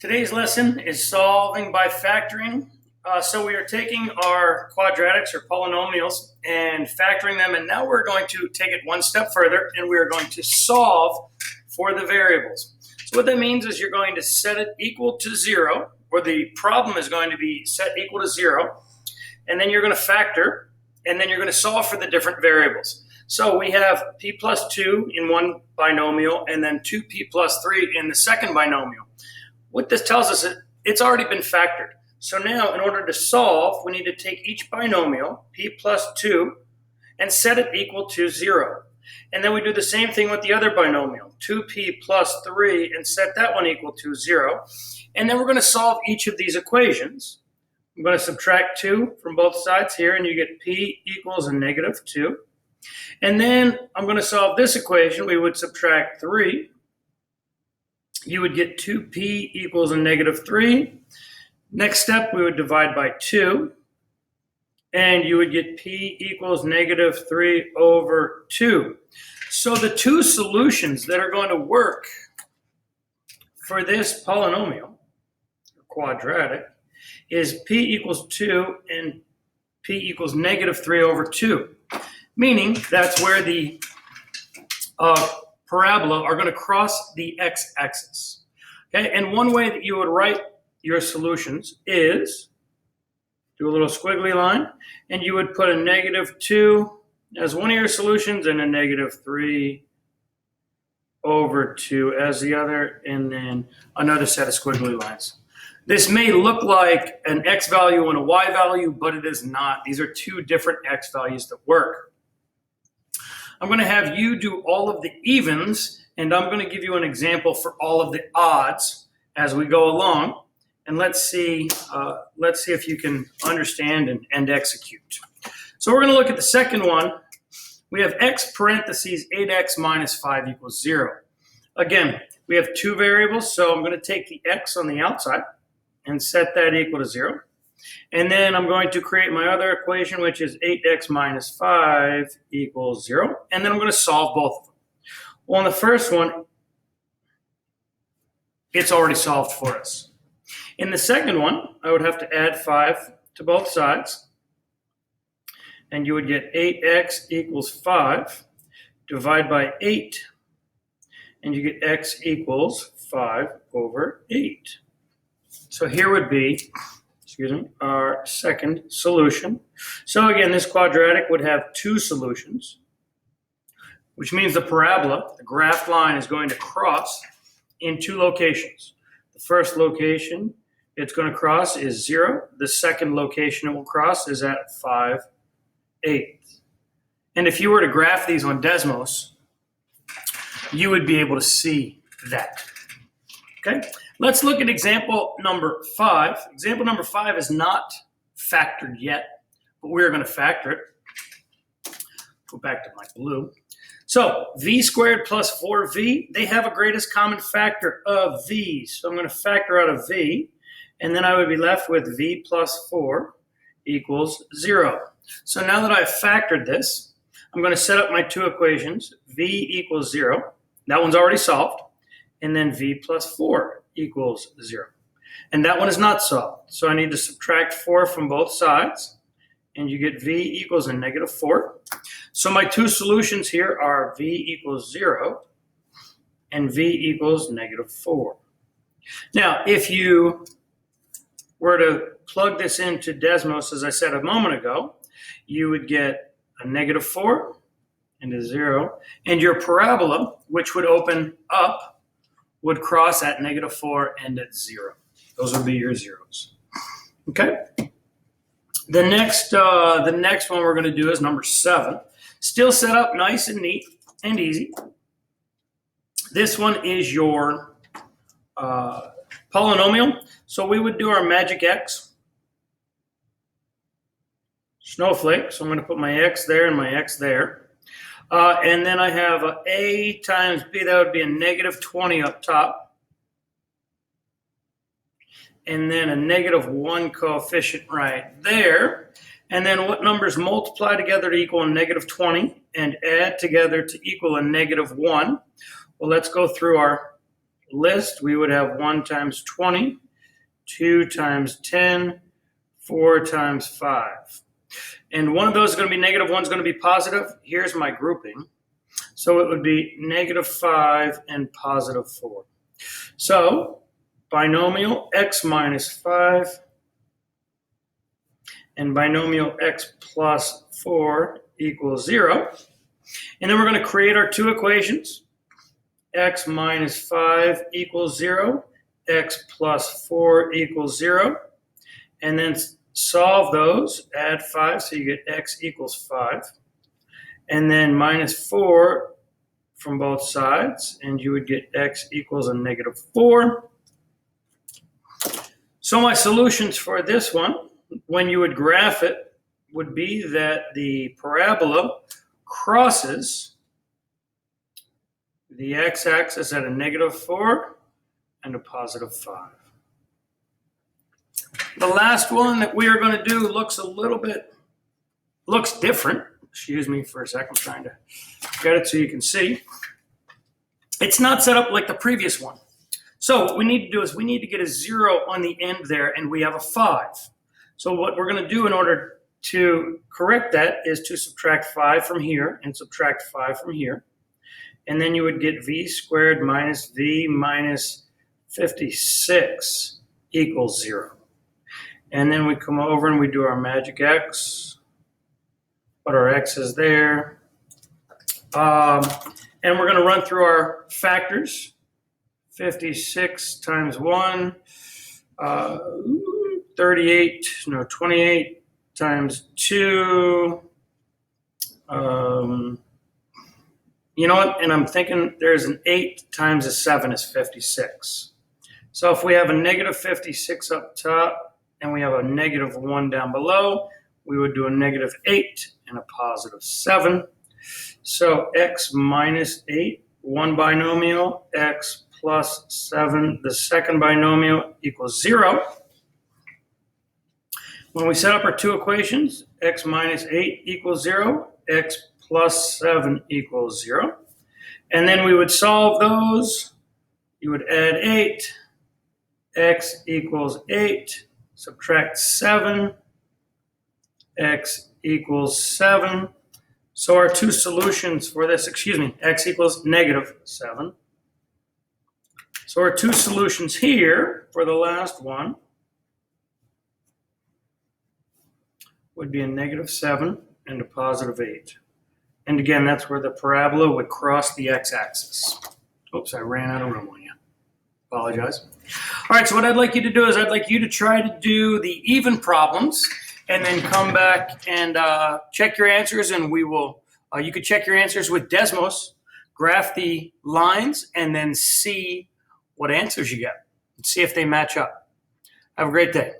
Today's lesson is solving by factoring. So we are taking our quadratics or polynomials and factoring them, and now we're going to take it one step further and we are going to solve for the variables. So what that means is you're going to set it equal to 0, or the problem is going to be set equal to 0, and then you're going to factor, and then you're going to solve for the different variables. So we have p plus 2 in one binomial and then 2p plus 3 in the second binomial. What this tells us is it's already been factored. So now in order to solve, we need to take each binomial, p plus 2, and set it equal to 0. And then we do the same thing with the other binomial, 2p plus 3, and set that one equal to 0. And then we're going to solve each of these equations. I'm going to subtract 2 from both sides here, and you get p equals a negative 2. And then I'm going to solve this equation. We would subtract 3. You would get 2p equals a negative 3. Next step, we would divide by 2. And you would get p equals negative 3 over 2. So the two solutions that are going to work for this polynomial, quadratic, is p equals 2 and p equals negative 3 over 2. Meaning that's where the parabola are going to cross the x-axis. Okay, and one way that you would write your solutions is do a little squiggly line, and you would put a negative 2 as one of your solutions and a negative 3 over 2 as the other, and then another set of squiggly lines. This may look like an x value and a y value, but it is not. These are two different x values that work. I'm going to have you do all of the evens, and I'm going to give you an example for all of the odds as we go along. And let's see if you can understand and execute. So we're going to look at the second one. We have x parentheses 8x minus 5 equals 0. Again, we have two variables, so I'm going to take the x on the outside and set that equal to 0. And then I'm going to create my other equation, which is 8x minus 5 equals 0. And then I'm going to solve both of them. Well, on the first one, it's already solved for us. In the second one, I would have to add 5 to both sides. And you would get 8x equals 5. Divide by 8. And you get x equals 5 over 8. So here would be our second solution. So again, this quadratic would have two solutions, which means the parabola, the graphed line, is going to cross in two locations. The first location it's going to cross is 0. The second location it will cross is at 5/8. And if you were to graph these on Desmos, you would be able to see that. Okay? Let's look at example number 5. Example number 5 is not factored yet, but we're going to factor it. Go back to my blue. So v squared plus 4v, they have a greatest common factor of v. So I'm going to factor out of v, and then I would be left with v plus 4 equals 0. So now that I've factored this, I'm going to set up my two equations. V equals 0. That one's already solved. And then v plus 4 equals 0. And that one is not solved. So I need to subtract 4 from both sides. And you get v equals a negative 4. So my two solutions here are v equals 0 and v equals negative 4. Now, if you were to plug this into Desmos, as I said a moment ago, you would get a negative 4 and a 0. And your parabola, which would open up, would cross at negative 4 and at 0. Those would be your zeros. Okay? The next one we're going to do is number 7. Still set up nice and neat and easy. This one is your polynomial. So we would do our magic x. Snowflake. So I'm going to put my x there and my x there. And then I have a times b. That would be a negative 20 up top. And then a negative 1 coefficient right there. And then what numbers multiply together to equal a negative 20 and add together to equal a negative 1? Well, let's go through our list, we would have 1 times 20, 2 times 10, 4 times 5. And one of those is going to be negative, one's going to be positive. Here's my grouping. So it would be negative 5 and positive 4. So binomial x minus 5 and binomial x plus 4 equals 0. And then we're going to create our two equations. X minus 5 equals 0. X plus 4 equals 0. And then solve those. Add 5, so you get x equals 5. And then minus 4 from both sides, and you would get x equals a negative 4. So my solutions for this one, when you would graph it, would be that the parabola crosses the x-axis at a negative 4 and a positive 5. The last one that we are going to do looks different. Excuse me for a second, I'm trying to get it so you can see. It's not set up like the previous one. So what we need to do is we need to get a 0 on the end there, and we have a 5. So what we're going to do in order to correct that is to subtract 5 from here and subtract 5 from here. And then you would get v squared minus v minus 56 equals 0. And then we come over and we do our magic x. Put our x's there. And we're going to run through our factors. 56 times 1, 28 times 2. You know what? And I'm thinking there's an 8 times a 7 is 56. So if we have a negative 56 up top and we have a negative 1 down below, we would do a negative 8 and a positive 7. So x minus 8, one binomial, x plus 7, the second binomial, equals 0. When we set up our two equations, x minus 8 equals 0, x plus 7 equals 0. And then we would solve those. You would add 8, x equals 8, subtract 7, x equals 7. So our two solutions for this, x equals negative 7. So our two solutions here for the last one would be a negative 7 and a positive 8. And again, that's where the parabola would cross the x-axis. Oops, I ran out of room on you. Apologize. All right, so what I'd like you to do is I'd like you to try to do the even problems and then come back and check your answers, and we will, you could check your answers with Desmos, graph the lines, and then see what answers you get and see if they match up. Have a great day.